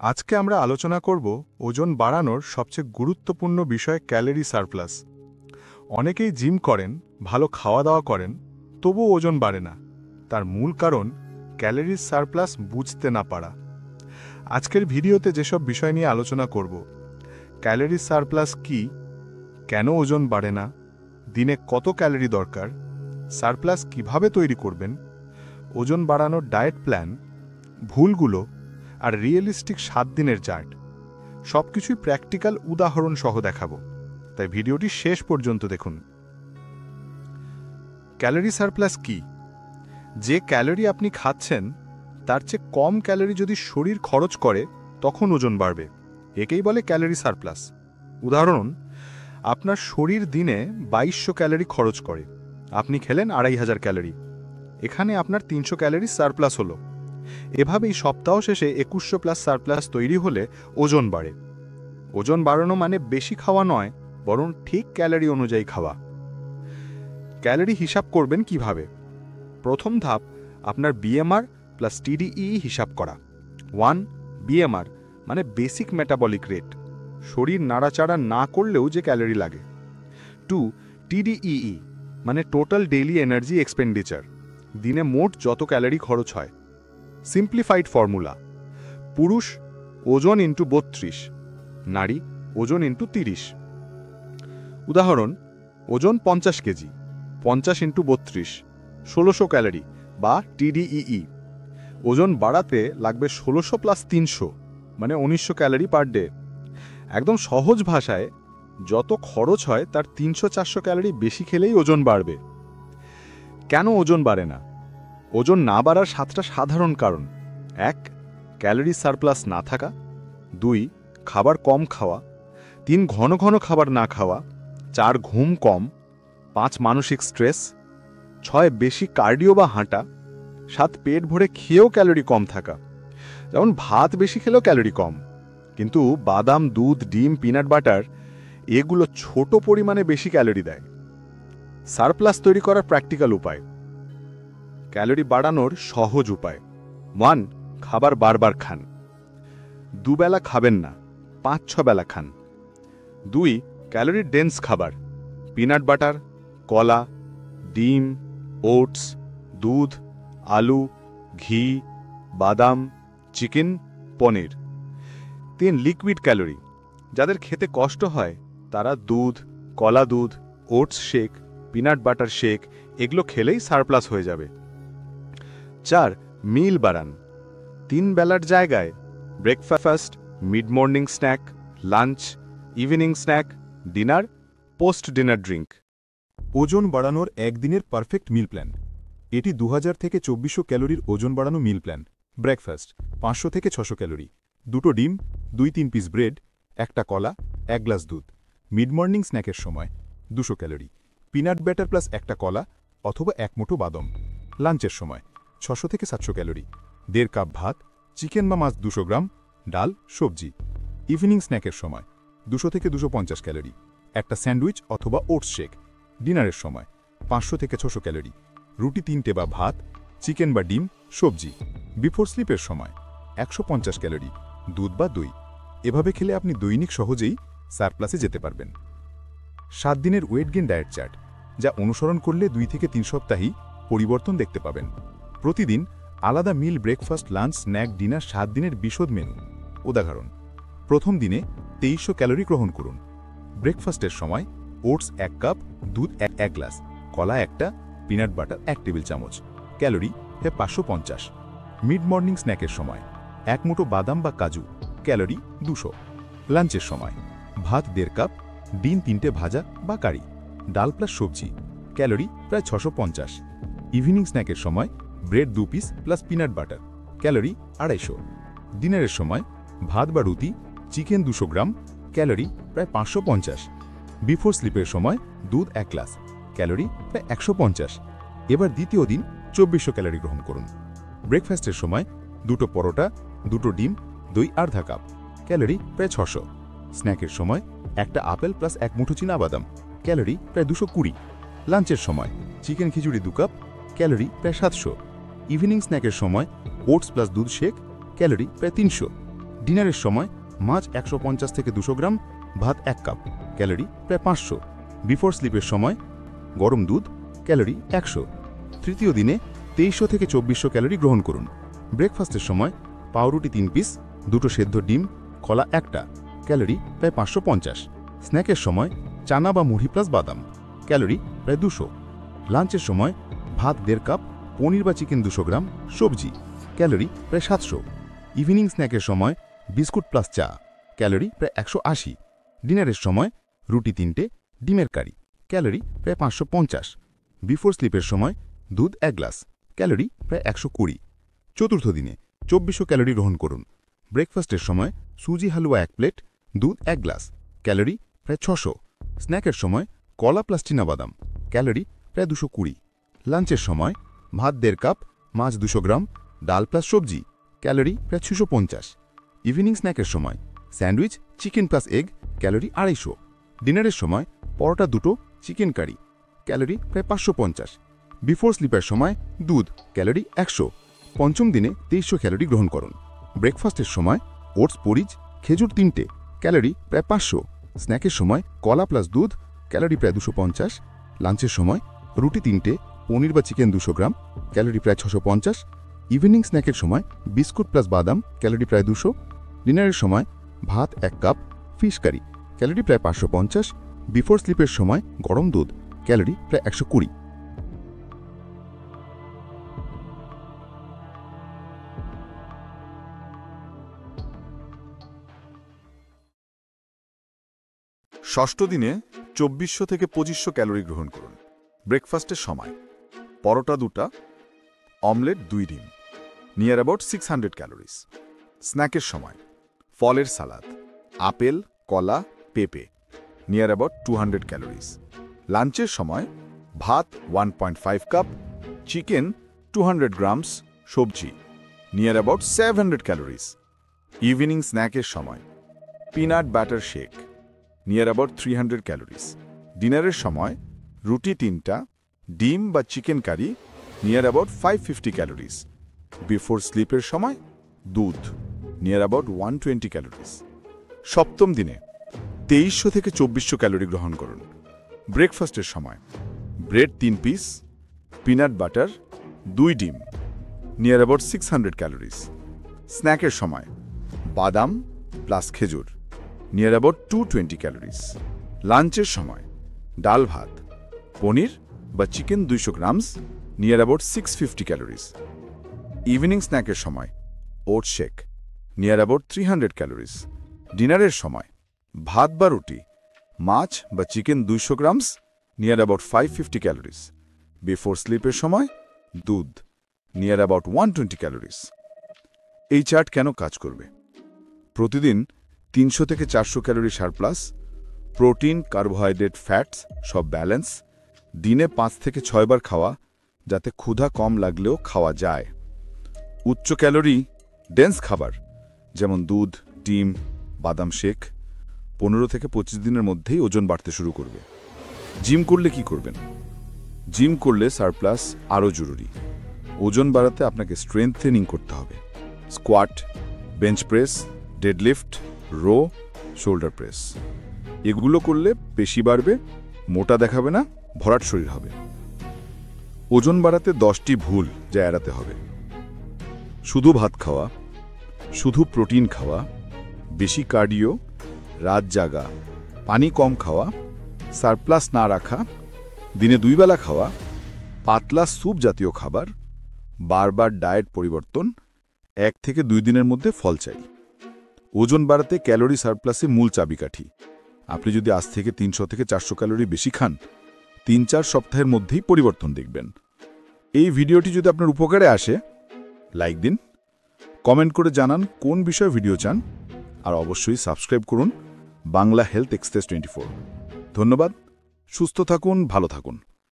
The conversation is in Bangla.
আজকে আমরা আলোচনা করব ওজন বাড়ানোর সবচেয়ে গুরুত্বপূর্ণ বিষয় ক্যালোরি সারপ্লাস। অনেকেই জিম করেন, ভালো খাওয়া দাওয়া করেন, তবুও ওজন বাড়ে না। তার মূল কারণ ক্যালোরি সারপ্লাস বুঝতে না পারা। আজকের ভিডিওতে যেসব বিষয় নিয়ে আলোচনা করব, ক্যালোরি সারপ্লাস কি, কেন ওজন বাড়ে না, দিনে কত ক্যালোরি দরকার, সারপ্লাস কিভাবে তৈরি করবেন, ওজন বাড়ানোর ডায়েট প্ল্যান, ভুলগুলো আর রিয়েলিস্টিক 7 দিনের চার্ট, সবকিছুই প্র্যাকটিক্যাল উদাহরণ সহ দেখাবো। তাই ভিডিওটি শেষ পর্যন্ত দেখুন। ক্যালোরি সারপ্লাস কি? যে ক্যালোরি আপনি খাচ্ছেন তার চেয়ে কম ক্যালোরি যদি শরীর খরচ করে তখন ওজন বাড়বে। একেই বলে ক্যালোরি সারপ্লাস। উদাহরণ, আপনার শরীর দিনে 2200 ক্যালোরি খরচ করে, আপনি খেলেন 2500 ক্যালোরি। এখানে আপনার 300 ক্যালোরি সারপ্লাস হলো। এভাবেই সপ্তাহ শেষে 2100 প্লাস সারপ্লাস তৈরি হলে ওজন বাড়ে। ওজন বাড়ানো মানে বেশি খাওয়া নয়, বরং ঠিক ক্যালোরি অনুযায়ী খাওয়া। ক্যালোরি হিসাব করবেন কিভাবে? প্রথম ধাপ, আপনার বিএমআর প্লাস টিডিই হিসাব করা। 1 বিএমআর মানে বেসিক মেটাবলিক রেট, শরীর নাড়াচাড়া না করলেও যে ক্যালোরি লাগে। 2 টিডিই মানে টোটাল ডেইলি এনার্জি এক্সপেন্ডিচার, দিনে মোট যত ক্যালোরি খরচ হয়। সিম্পলিফাইড ফর্মুলা: পুরুষ ওজন ইন্টু 32, নারী ওজন ইন্টু 30। উদাহরণ, ওজন 50 কেজি, 50 ইন্টু 32, 1600 ক্যালোরি বা টিডিই। ওজন বাড়াতে লাগবে 1600 প্লাস 300 মানে 1900 ক্যালোরি পার ডে। একদম সহজ ভাষায়, যত খরচ হয় তার 300-400 ক্যালোরি বেশি খেলেই ওজন বাড়বে। কেন ওজন বাড়ে না? ওজন না বাড়ার 7টা সাধারণ কারণ: 1 ক্যালোরি সারপ্লাস না থাকা, 2 খাবার কম খাওয়া, 3 ঘন ঘন খাবার না খাওয়া, 4 ঘুম কম, 5 মানসিক স্ট্রেস, 6 বেশি কার্ডিও বা হাঁটা, 7 পেট ভরে খেয়েও ক্যালোরি কম থাকা। যেমন ভাত বেশি খেলেও ক্যালোরি কম, কিন্তু বাদাম, দুধ, ডিম, পিনাট বাটার এগুলো ছোট পরিমাণে বেশি ক্যালোরি দেয়। সারপ্লাস তৈরি করার প্র্যাকটিক্যাল উপায়: ক্যালোরি বাড়ানোর সহজ উপায়। 1 খাবার বারবার খান, 2 বেলা খাবেন না, 5-6 বেলা খান। 2 ক্যালোরি ডেন্স খাবার, পিনাট বাটার, কলা, ডিম, ওটস, দুধ, আলু, ঘি, বাদাম, চিকেন, পনির। 3 লিকুইড ক্যালোরি, যাদের খেতে কষ্ট হয় তারা দুধ, কলা দুধ, oats shake, peanut butter shake এগুলো খেলেই সারপ্লাস হয়ে যাবে। 4 মিল বাড়ান, 3 বেলার জায়গায় breakfast, mid morning snack, lunch, evening snack, dinner, post dinner drink. ওজন বাড়ানোর একদিনের পারফেক্ট মিল প্ল্যান। এটি 2000 থেকে 2400 ক্যালোরির ওজন বাড়ানো মিল প্ল্যান। ব্রেকফাস্ট 500 থেকে 600 ক্যালোরি, 2টো ডিম, 2-3 পিস ব্রেড, 1টা কলা, 1 গ্লাস দুধ। মিড মর্নিং স্ন্যাকের সময় 200 ক্যালোরি, পিনাট ব্যাটার প্লাস 1টা কলা অথবা 1 মুঠো বাদাম। লাঞ্চের সময় 600 থেকে 700 ক্যালোরি, 1.5 কাপ ভাত, চিকেন বা মাছ 200 গ্রাম, ডাল, সবজি। ইভিনিং স্ন্যাকের সময় 200 থেকে 250 ক্যালোরি, 1টা স্যান্ডউইচ অথবা ওটস শেক। ডিনারের সময় 500 থেকে 600 ক্যালোরি, রুটি 3টে বা ভাত, চিকেন বা ডিম, সবজি। বিফোর স্লিপের সময় 150 ক্যালোরি, দুধ বা দই। এভাবে খেলে আপনি দৈনিক সহজেই সারপ্লাসে যেতে পারবেন। 7 দিনের ওয়েট গেইন ডায়েট চার্ট, যা অনুসরণ করলে 2 থেকে 3 সপ্তাহেই পরিবর্তন দেখতে পাবেন। প্রতিদিন আলাদা মিল, ব্রেকফাস্ট, লাঞ্চ, স্ন্যাক, ডিনার, 7 দিনের বিশদ মেনু। উদাহরণ, প্রথম দিনে 2300 ক্যালোরি গ্রহণ করুন। ব্রেকফাস্টের সময় ওটস 1 কাপ, দুধ 1 গ্লাস, কলা 1টা, পিনাট বাটার 1 টেবিল চামচ, ক্যালোরি 550। মিড মর্নিং স্ন্যাকের সময় 1 মুঠো বাদাম বা কাজু, ক্যালোরি 200। লাঞ্চের সময় ভাত 1.5 কাপ, ডিম 3টে ভাজা বা কারি, ডাল প্লাস সবজি, ক্যালোরি প্রায় 650। ইভিনিং স্ন্যাকের সময় bread 2 piece plus peanut butter, calorie 250। ডিনারের সময় ভাত বা রুটি, চিকেন 200 গ্রাম, ক্যালোরি প্রায় 550। বিফোর স্লিপের সময় দুধ 1 গ্লাস, ক্যালোরি প্রায় 150। এবার দ্বিতীয় দিন 2400 ক্যালোরি গ্রহণ করুন। ব্রেকফাস্টের সময় 2টো পরোটা, 2টো ডিম, দই 1/2 কাপ, ক্যালোরি প্রায় 600। স্ন্যাকের সময় 1টা আপেল প্লাস 1 মুঠো চীনাবাদাম, ক্যালোরি প্রায় 220। লাঞ্চের সময় চিকেন খিচুড়ি 2 কাপ, ক্যালোরি প্রায় 700। ইভিনিং স্ন্যাকের সময় ওটস প্লাস দুধ শেক, ক্যালোরি প্রায় 300। ডিনারের সময় মাছ 150 থেকে 200 গ্রাম, ভাত 1 কাপ, ক্যালোরি প্রায় 500। বিফোর স্লিপের সময় গরম দুধ, ক্যালোরি 100। তৃতীয় দিনে 2300 থেকে 2400 ক্যালোরি গ্রহণ করুন। ব্রেকফাস্টের সময় পাউরুটি 3 পিস, 2টো সেদ্ধ ডিম, কলা 1টা, ক্যালোরি প্রায় 550। স্ন্যাকের সময় চানা বা মুড়ি প্লাস বাদাম, ক্যালোরি প্রায় 200। লাঞ্চের সময় ভাত 1.5 কাপ, পনির বা চিকেন 200 গ্রাম, সবজি, ক্যালোরি প্রায় 700। ইভিনিং স্ন্যাকের সময় বিস্কুট প্লাস চা, ক্যালোরি প্রায় 180। ডিনারের সময় রুটি 3টে, ডিমের কারি, ক্যালোরি প্রায় 550। বিফোর স্লিপের সময় দুধ 1 গ্লাস, ক্যালোরি প্রায় 120। চতুর্থ দিনে 2400 ক্যালোরি গ্রহণ করুন। ব্রেকফাস্টের সময় সুজি হালুয়া 1 প্লেট, দুধ 1 গ্লাস, ক্যালোরি প্রায় 600। স্ন্যাকের সময় কলা প্লাস চিনাবাদাম, ক্যালোরি প্রায় 220। লাঞ্চের সময় ভাত 1.5 কাপ, মাছ 200 গ্রাম, ডাল প্লাস সবজি, ক্যালোরি প্রায় 650। ইভিনিং স্ন্যাকের সময় sandwich chicken plus egg, calorie 250। ডিনারের সময় পরোটা 2টো, চিকেন কারি, ক্যালোরি প্রায় 550। বিফোর স্লিপের সময় দুধ, ক্যালোরি 100। পঞ্চম দিনে 2300 ক্যালোরি গ্রহণ করুন। ব্রেকফাস্টের সময় ওটস পরিজ, খেজুর 3টে, ক্যালোরি প্রায় 500। স্ন্যাকের সময় কলা প্লাস দুধ, ক্যালোরি প্রায় 250। লাঞ্চের সময় রুটি 3টে, পনির বা চিকেন 200 গ্রাম, ক্যালোরি প্রায় 650। ইভিনিং স্ন্যাকের সময় বিস্কুট প্লাস বাদাম, ক্যালোরি প্রায় 200। ডিনারের সময় ভাত 1 কাপ, ফিশ কারি, ক্যালোরি প্রায় 550। বিফোর স্লিপের সময় গরম দুধ, ক্যালোরি প্রায় 120। ষষ্ঠ দিনে 2400 থেকে 2500 ক্যালোরি গ্রহণ করুন। ব্রেকফাস্টের সময় পরোটা 2টা, অমলেট 2 ডিম, নিয়ার অ্যাবাউট 600 ক্যালোরিজ। স্ন্যাকের সময় ফলের সালাদ, আপেল, কলা, পেঁপে, নিয়ার অ্যাবাউট 200 ক্যালোরিজ। লাঞ্চের সময় ভাত 1.5 কাপ, চিকেন 200 গ্রামস, সবজি, নিয়ার অ্যাবাউট 700 ক্যালোরিজ। ইভিনিং স্ন্যাকের সময় peanut butter shake, near about 300 calories. ডিনারের সময় রুটি 3টা, ডিম বা chicken curry, near about 550 calories. Before স্লিপের সময় দুধ, নিয়ার অ্যাবাউট 120 ক্যালোরিজ। সপ্তম দিনে 2300 থেকে 2400 ক্যালোরি গ্রহণ করুন। ব্রেকফাস্টের সময় ব্রেড 3 পিস, পিনাট বাটার, 2 ডিম, নিয়ার অ্যাবাউট 600 ক্যালোরিজ। স্ন্যাকের সময় বাদাম প্লাস খেজুর, নিয়ার অ্যাবাউট 220 ক্যালোরিজ। লাঞ্চের সময় ডাল ভাত, পনির বা chicken 200 grams, near about 650 calories. Evening স্ন্যাকের সময় oats shake, near about 300 calories. ডিনারের সময় ভাত বা রুটি, মাছ বা chicken 200 grams, near about 550 calories. Before স্লিপের সময় দুধ, নিয়ার অ্যাবাউট 120 ক্যালোরিজ। এই চার্ট কেন কাজ করবে? প্রতিদিন 300 থেকে 400 calorie surplus, protein, carbohydrate, fats সব ব্যালেন্স, দিনে 5 থেকে 6 বার খাওয়া, যাতে ক্ষুধা কম লাগলেও খাওয়া যায়। উচ্চ ক্যালোরি ডেন্স খাবার যেমন দুধ, ডিম, বাদাম শেক 15 থেকে 25 দিনের মধ্যেই ওজন বাড়তে শুরু করবে। জিম করলে কি করবেন? জিম করলে সারপ্লাস আরও জরুরি। ওজন বাড়াতে আপনাকে স্ট্রেংথ ট্রেনিং করতে হবে। Squat, bench press, deadlift, row, shoulder press, এগুলো করলে পেশি বাড়বে, মোটা দেখাবে না, ভরাট শরীর হবে। ওজন বাড়াতে 10টি ভুল যা এড়াতে হবে: শুধু ভাত খাওয়া, শুধু প্রোটিন খাওয়া, বেশি কার্ডিও, রাত জাগা, পানি কম খাওয়া, সারপ্লাস না রাখা, দিনে 2 বেলা খাওয়া, পাতলা স্যুপ জাতীয় খাবার, বারবার ডায়েট পরিবর্তন, 1 থেকে 2 দিনের মধ্যে ফল চাই। ওজন বাড়াতে ক্যালোরি সারপ্লাসে মূল চাবিকাঠি। আপনি যদি আজ থেকে 300 থেকে 400 ক্যালোরি বেশি খান, 3-4 সপ্তাহের মধ্যেই পরিবর্তন দেখবেন। এই ভিডিওটি যদি আপনার উপকারে আসে, লাইক দিন, কমেন্ট করে জানান কোন বিষয়ে ভিডিও চান, আর অবশ্যই সাবস্ক্রাইব করুন বাংলা হেলথ এক্সপ্রেস 24। ধন্যবাদ। সুস্থ থাকুন, ভালো থাকুন।